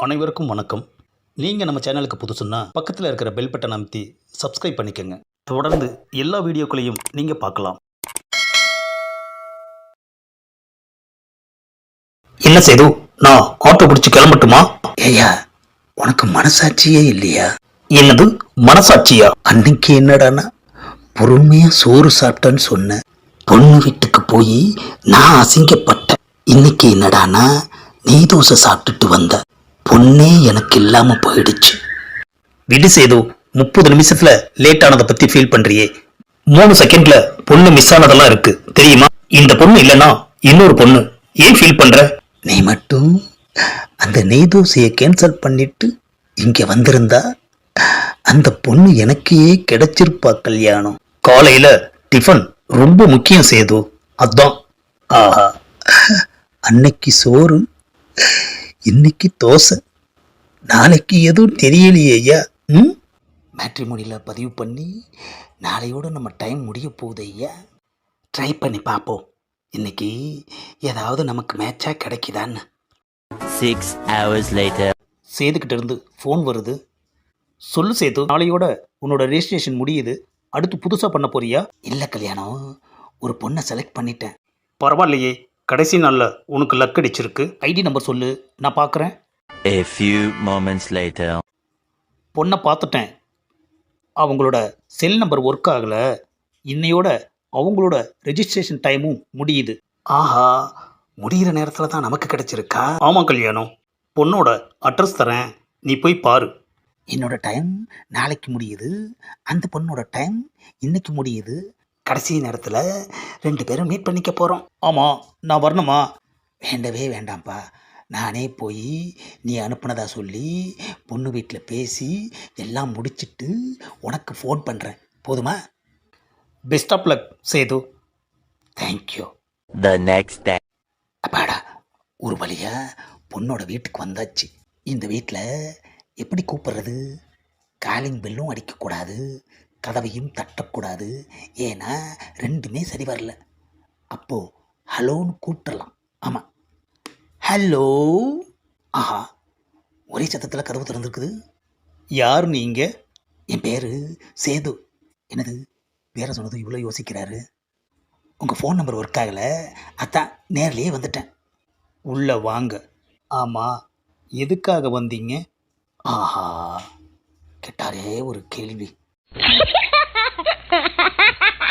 அனைவருக்கும் வணக்கம். நீங்கள் நம்ம சேனலுக்கு புதுசுன்னா பக்கத்தில் இருக்கிற பெல் பட்டன் அமைத்தி சப்ஸ்கிரைப் பண்ணிக்கோங்க. தொடர்ந்து எல்லா வீடியோக்களையும் நீங்கள் பார்க்கலாம். என்ன சேது, நான் ஆட்டோ பிடிச்சி கிளம்பட்டுமா? ஏய்யா, உனக்கு மனசாட்சியே இல்லையா? என்னது மனசாட்சியா? அன்னைக்கு என்னடானா பொறுமையா சோறு சாப்பிட்டேன்னு சொன்னேன். பொண்ணு வீட்டுக்கு போய் நான் அசிங்கப்பட்டேன். இன்னைக்கு என்னடானா நீ தோசை சாப்பிட்டுட்டு வந்த. பொண்ணே எனக்கு இல்லாம போயிடுச்சு. விடு சேது, 30 நிமிஷத்துல லேட் ஆனதை பத்தி ஃபீல் பண்றியே. 3 செகண்ட்ல பொண்ணு மிஸ் ஆனதெல்லாம் இருக்கு தெரியுமா? இந்த பொண்ணு இல்லைன்னா இன்னொரு பொண்ணு. ஏன் ஃபீல் பண்ற? நீ மட்டும் அந்த நெய் தோசையை கேன்சல் பண்ணிட்டு இங்க வந்திருந்தா அந்த பொண்ணு எனக்கே கிடைச்சிருப்பா. கல்யாணம் காலையில டிஃபன் ரொம்ப முக்கியம் சேது, அதான். ஆஹா, அன்னைக்கு சோறு இன்னைக்கு தோசை, நாளைக்கு எதுவும் தெரியலையே ஐயா. மேட்ரிமோனியில் பதிவு பண்ணி நாளையோட நம்ம டைம் முடிய போகுது ஐயா. ட்ரை பண்ணி பார்ப்போம் இன்னைக்கு ஏதாவது நமக்கு மேட்சாக கிடைக்குதான்னு. 6 hours later. சேதுக்கிட்ட இருந்து ஃபோன் வருது. சொல்லு சேது, நாளையோட உன்னோட ரெஜிஸ்ட்ரேஷன் முடியுது. அடுத்து புதுசாக பண்ண போறியா? இல்லை கல்யாணம், ஒரு பொண்ணை செலக்ட் பண்ணிட்டேன். பரவாயில்லையே, கடைசி நாளில் உனக்கு லக் அடிச்சிருக்கு. ஐடி நம்பர் சொல்லு, நான் பார்க்குறேன். A few moments later. பொண்ணை பார்த்துட்டேன். அவங்களோட செல் நம்பர் ஒர்க் ஆகலை. இன்னையோட அவங்களோட ரெஜிஸ்ட்ரேஷன் டைமும் முடியுது. ஆஹா, முடிகிற நேரத்தில் தான் நமக்கு கிடைச்சிருக்கா? ஆமாம் கல்யாணம், பொண்ணோட அட்ரஸ் தரேன், நீ போய் பாரு. என்னோட டைம் நாளைக்கு முடியுது, அந்த பொண்ணோட டைம் இன்னைக்கு முடியுது. கடைசி நேரத்தில் 2 பேரும் மீட் பண்ணிக்க போகிறோம். ஆமாம், நான் வரணுமா? வேண்டவே வேண்டாம்ப்பா, நானே போய் நீ அனுப்புனதா சொல்லி பொண்ணு வீட்டில் பேசி எல்லாம் முடிச்சிட்டு உனக்கு ஃபோன் பண்ணுறேன். போதுமா? Best of luck Sethu. Thank you. The next day. அப்பாடா, ஒரு வழியா பொண்ணோட வீட்டுக்கு வந்தாச்சு. இந்த வீட்டில் எப்படி கூப்பிட்றது? காலிங் பெல்லும் அடிக்கக்கூடாது, கதவையும் தட்டக்கூடாது. ஏன்னா 2மே சரி வரல. அப்போது ஹலோன்னு கூப்பிட்டுடலாம். ஆமாம், ஹலோ. ஆஹா, ஒரே சத்தத்தில் கதவு திறந்துருக்குது. யார் நீங்கள்? என் பேர் சேது. என்னது பேரை சொன்னது இவ்வளோ யோசிக்கிறாரு? உங்கள் ஃபோன் நம்பர் ஒர்க் ஆகலை, அதான் நேர்லேயே வந்துட்டேன். உள்ளே வாங்க. ஆமாம், எதுக்காக வந்தீங்க? ஆஹா, கேட்டாரே ஒரு கேள்வி.